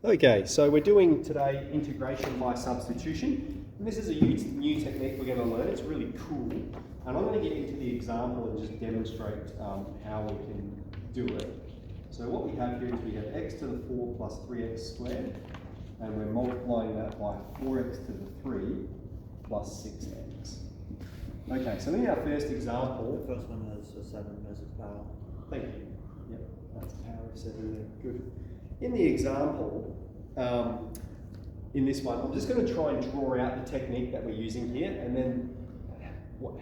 Okay, so we're doing today integration by substitution. And this is a new technique we're going to learn. It's really cool. And I'm going to get into the example and just demonstrate how we can do it. So what we have here is we have x to the 4 plus 3x squared, and we're multiplying that by 4x to the 3 plus 6x. Okay, so in our first example... The first one is a 7 as its power. Thank you. Yep, that's power of 7 there. Good. In the example, in this one, I'm just going to try and draw out the technique that we're using here, and then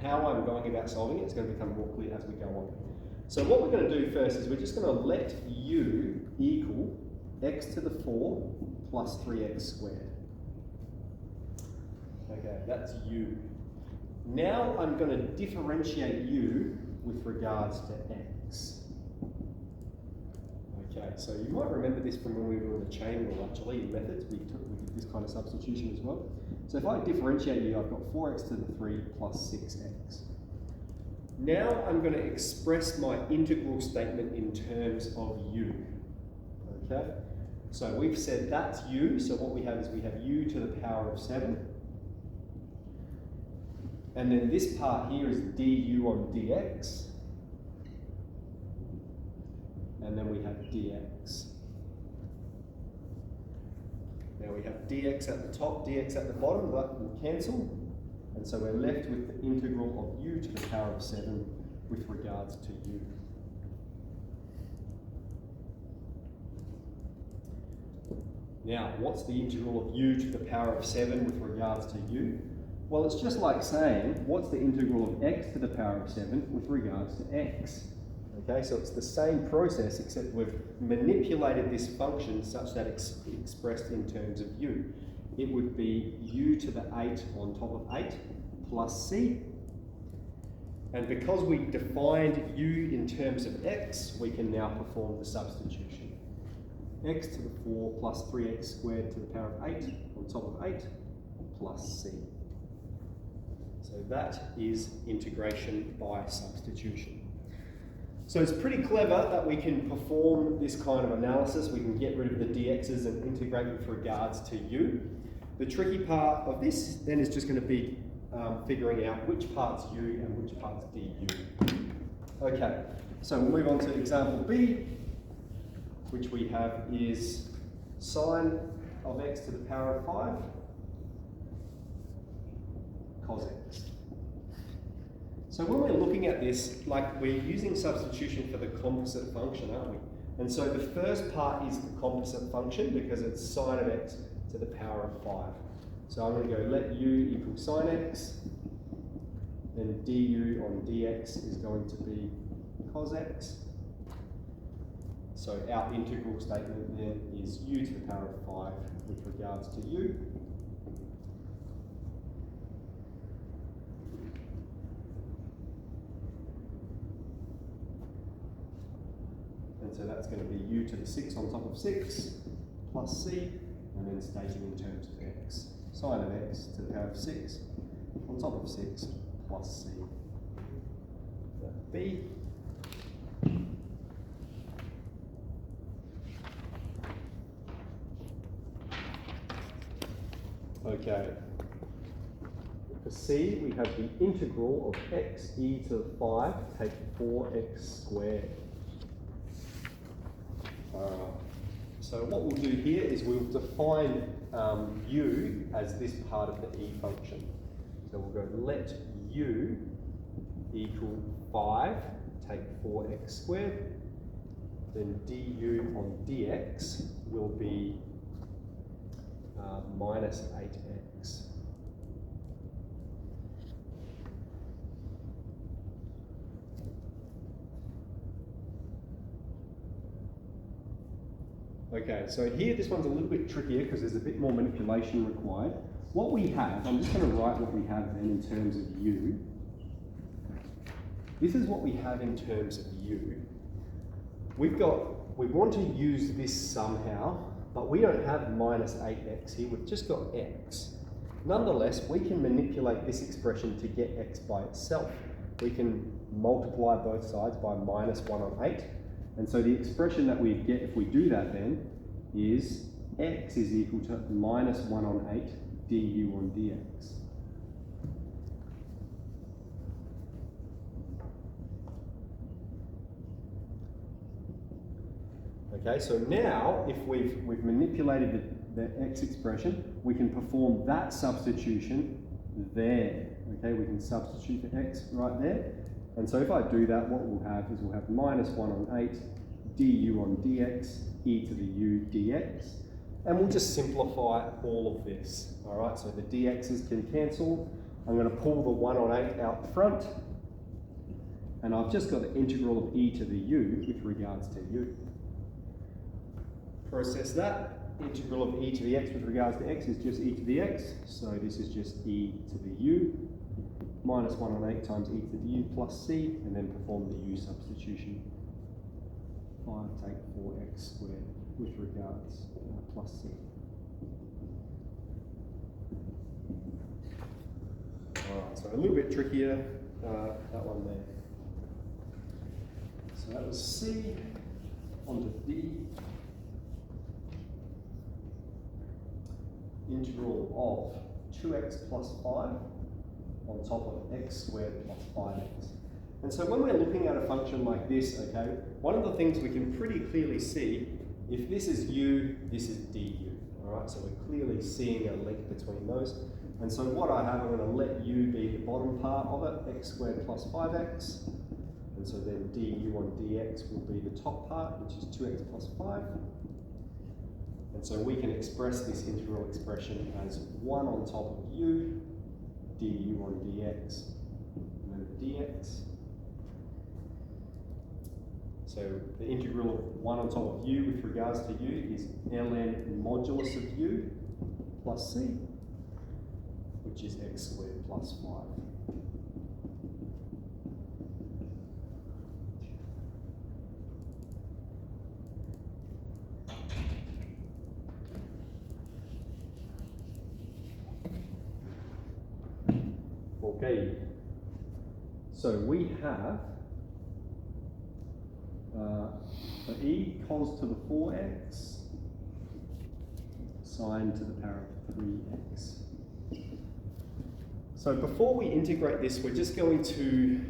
how I'm going about solving it is going to become more clear as we go on. So what we're going to do first is we're just going to let u equal x to the 4 plus 3x squared. Okay, that's u. Now I'm going to differentiate u with regards to x. Okay, so you might remember this from when we were in the chain rule actually, in methods, we did this kind of substitution as well. So if I differentiate u, I've got 4x to the 3 plus 6x. Now I'm going to express my integral statement in terms of u. Okay, so we've said that's u, so what we have is we have u to the power of 7. And then this part here is du on dx. And then we have dx. Now we have dx at the top, dx at the bottom, that will cancel. And so we're left with the integral of u to the power of 7 with regards to u. Now, what's the integral of u to the power of 7 with regards to u? Well, it's just like saying, what's the integral of x to the power of 7 with regards to x? Okay, so it's the same process, except we've manipulated this function such that it's expressed in terms of u. It would be u to the 8 on top of 8 plus c. And because we defined u in terms of x, we can now perform the substitution. X to the 4 plus 3x squared to the power of 8 on top of 8 plus c. So that is integration by substitution. So it's pretty clever that we can perform this kind of analysis. We can get rid of the dx's and integrate with regards to u. The tricky part of this then is just going to be figuring out which part's u and which part's du. Okay, so we'll move on to example B, which we have is sine of x to the power of 5 cos x. So when we're looking at this, like we're using substitution for the composite function, aren't we? And so the first part is the composite function because it's sine of x to the power of 5. So I'm going to go let u equal sine x, then du on dx is going to be cos x. So our integral statement then is u to the power of 5 with regards to u. And so that's going to be u to the 6 on top of 6 plus c, and then stating in terms of x. Sine of x to the power of 6 on top of 6 plus c. That b. Okay. For c, we have the integral of x e to the 5 take 4x squared. So what we'll do here is we'll define u as this part of the e function. So we'll go let u equal 5 take 4x squared, then du on dx will be minus 8x. Okay, so here this one's a little bit trickier because there's a bit more manipulation required. What we have, I'm just going to write what we have then in terms of u. This is what we have in terms of u. We want to use this somehow, but we don't have minus 8x here, we've just got x. Nonetheless, we can manipulate this expression to get x by itself. We can multiply both sides by minus 1 on 8. And so the expression that we get if we do that then is x is equal to minus 1 on 8 du on dx. Okay, so now if we've manipulated the x expression, we can perform that substitution there. Okay, we can substitute the x right there. And so if I do that, what we'll have is we'll have minus 1 on 8 du on dx e to the u dx. And we'll just simplify all of this. All right, so the dx's can cancel. I'm going to pull the 1 on 8 out the front. And I've just got the integral of e to the u with regards to u. Process that. Integral of e to the x with regards to x is just e to the x. So this is just e to the u. Minus 1 on 8 times e to the u plus c. And then perform the u substitution. 5 take 4x squared with regards plus c. Alright, so a little bit trickier, that one there. So that was c, onto d. Integral of 2x plus 5 on top of x squared plus 5x. And so when we're looking at a function like this, okay, one of the things we can pretty clearly see, if this is u, this is du. All right, so we're clearly seeing a link between those. And so what I have, I'm going to let u be the bottom part of it, x squared plus 5x. And so then du on dx will be the top part, which is 2x plus 5. And so we can express this integral expression as 1 on top of u, du on dx, and then dx. So the integral of 1 on top of u with regards to u is ln modulus of u plus c, which is x squared plus 5. Okay, so we have e cos to the 4x sine to the power of 3x. So before we integrate this, we're just going to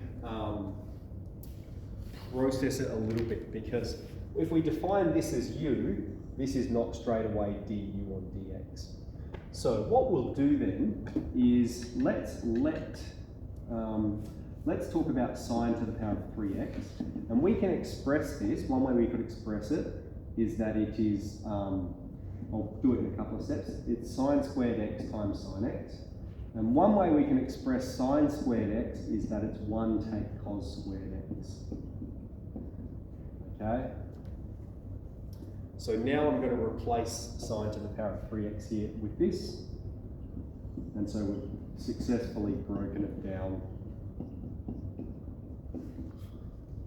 process it a little bit, because if we define this as u, this is not straight away du on dx. So what we'll do then is let's talk about sine to the power of 3x, and we can express this. One way we could express it is that it is, I'll do it in a couple of steps, it's sine squared x times sine x. And one way we can express sine squared x is that it's 1 take cos squared x. Okay? So now I'm going to replace sine to the power of 3x here with this. And so we've successfully broken it down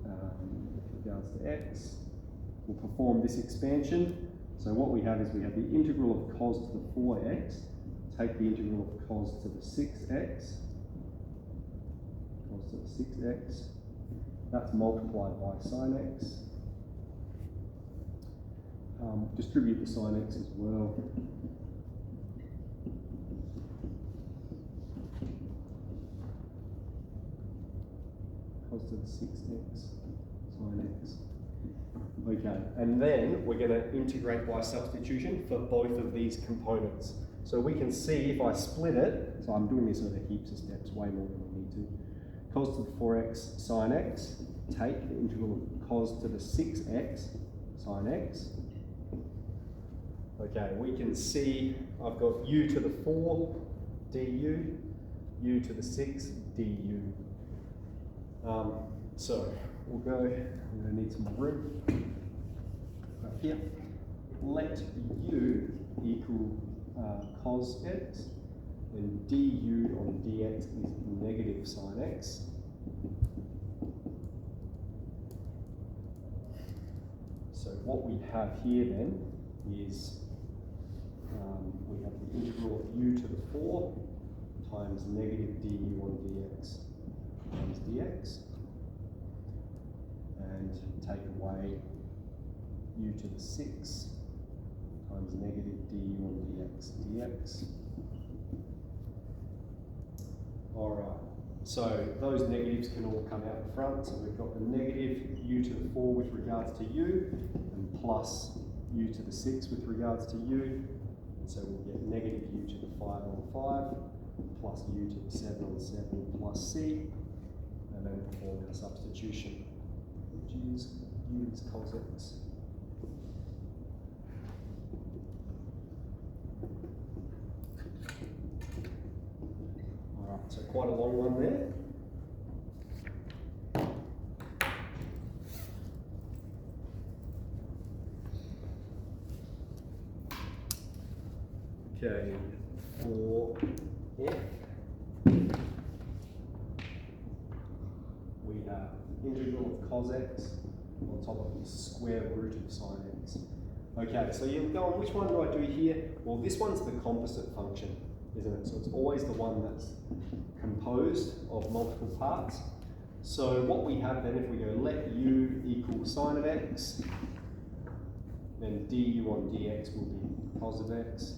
with regards to x. We'll perform this expansion. So what we have is we have the integral of cos to the 4x, take the integral of cos to the 6x, cos to the 6x, that's multiplied by sine x. Distribute the sine x as well. Cos to the 6x, sine x. Okay, and then we're going to integrate by substitution for both of these components. So we can see if I split it, so I'm doing this over heaps of steps, way more than we need to. Cos to the 4x sine x, take the integral of cos to the 6x sine x. Okay, we can see I've got u to the 4 du, u to the 6 du. So we'll go, I'm going to need some more room. Right here. Let u equal cos x, and du on dx is negative sine x. So what we have here then is we have the integral of u to the 4 times negative du on dx times dx, and take away u to the 6 times negative du on dx. Alright, so those negatives can all come out the front. So we've got the negative u to the 4 with regards to u, and plus u to the 6 with regards to u. And so we'll get negative u to the 5 on 5, plus u to the 7 on 7 plus c, and then perform our substitution, which is u is cos x. Alright, so quite a long one there. Okay, for f, we have integral of cos x on top of the square root of sine x. Okay, so you're going, which one do I do here? Well, this one's the composite function, isn't it? So it's always the one that's composed of multiple parts. So what we have then, if we go let u equal sine of x, then du on dx will be cos of x.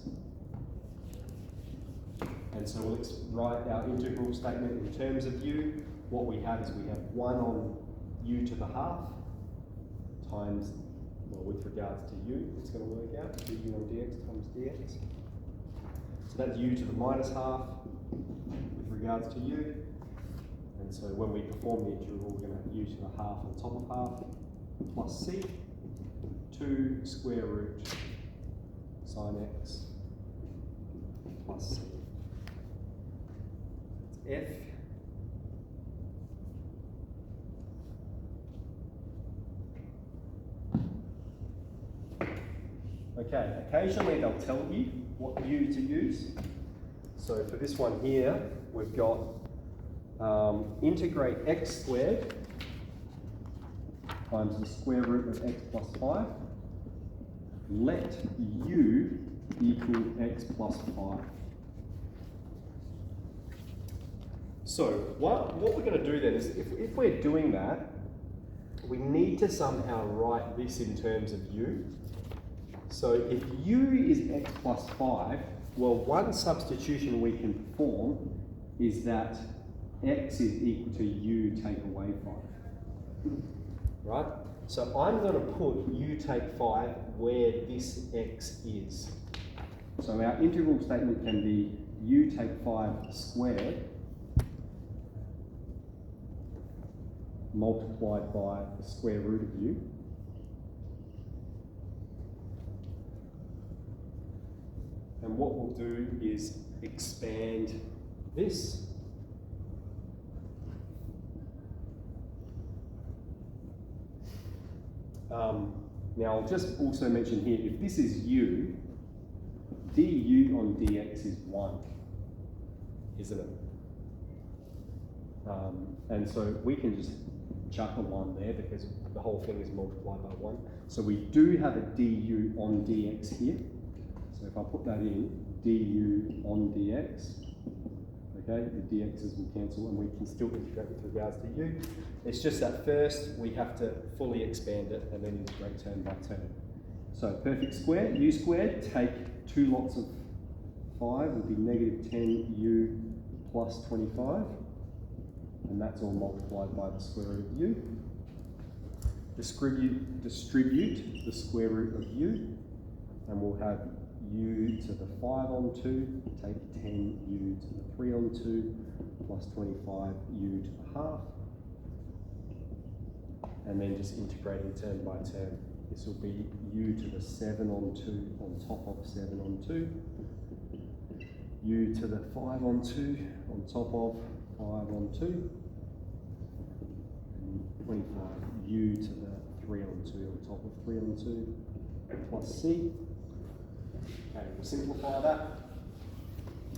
And so we'll write our integral statement in terms of u. What we have is we have 1 on u to the half times, well, with regards to u, it's going to work out, du on dx times dx. So that's u to the minus half with regards to u. And so when we perform the integral, we're going to have u to the half on top of half plus c, 2 square root sine x plus c. F. Okay, occasionally they'll tell you what u to use. So for this one here, we've got integrate x squared times the square root of x plus 5. Let u equal x plus 5. So what we're going to do then is, if we're doing that, we need to somehow write this in terms of u. So if u is x plus 5, well, one substitution we can perform is that x is equal to u take away 5. Right? So I'm going to put u take 5 where this x is. So our integral statement can be u take 5 squared multiplied by the square root of u. And what we'll do is expand this. Now I'll just also mention here, if this is u, du on dx is 1, isn't it? And so we can just chuck a 1 there because the whole thing is multiplied by 1. So we do have a du on dx here. So if I put that in, du on dx, okay, the dx's will cancel and we can still integrate with regards to u. It's just that first we have to fully expand it and then integrate term by term. So perfect square, u squared, take 2 lots of 5 would be negative 10u plus 25. And that's all multiplied by the square root of u. Distribute the square root of u, and we'll have u to the 5 on 2, take 10u to the 3 on 2, plus 25u to the half. And then just integrating term by term. This will be u to the 7 on 2 on top of 7 on 2, u to the 5 on 2 on top of 5 on 2, and 25u to the 3 on 2 on top of 3 on 2, plus c. Okay, we'll simplify that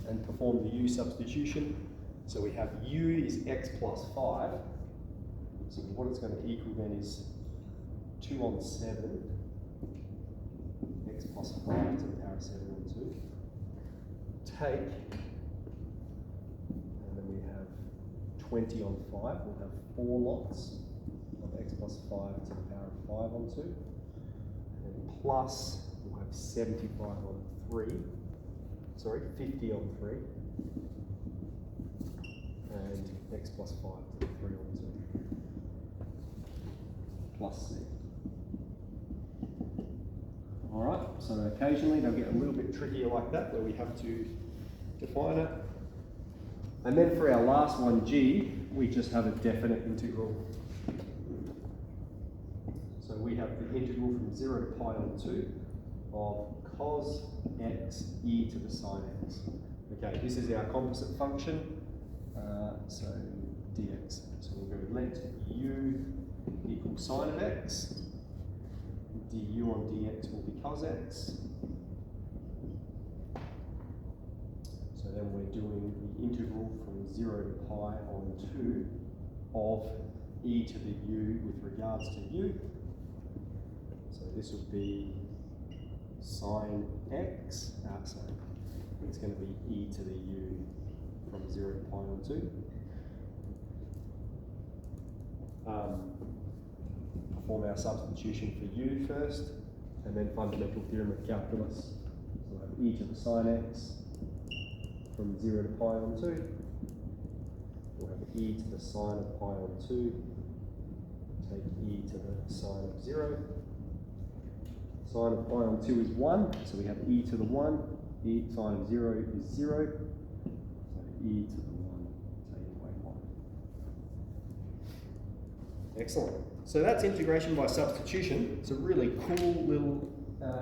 and perform the u substitution. So we have u is x plus 5. So what it's going to equal then is 2 on 7, x plus 5 to the power of 7 on 2. Take, and then we have 20 on 5. We'll have 4 lots of x plus 5 to the power of 5 on 2. And plus, we'll have 75 on 3. Sorry, 50 on 3. And x plus 5 to the 3 on 2. Plus c. Alright, so occasionally they'll get a little bit trickier like that, where we have to define it. And then for our last one, g, we just have a definite integral. So we have the integral from 0 to pi on 2 of cos x e to the sine x. Okay, this is our composite function. So dx. So we'll go let u equal sine of x. Du on dx will be cos x. So then we're doing the integral from 0 to pi on 2 of e to the u with regards to u. So this would be sine x. Sorry, it's going to be e to the u from 0 to pi on 2. Perform our substitution for u first, and then fundamental theorem of calculus. So we'll have e to the sine x from 0 to pi on 2. We'll have e to the sine of pi on 2. Take e to the sine of 0. Sine of pi on 2 is 1, so we have e to the 1. E sine of 0 is 0. So e to the 1 taken away 1. Excellent. So that's integration by substitution. It's a really cool little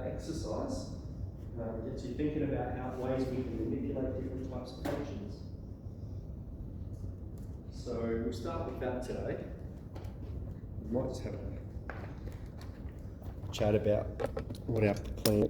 exercise. Gets you thinking about how ways we can manipulate different types of functions. So we'll start with that today. We might just have a chat about what our plan is.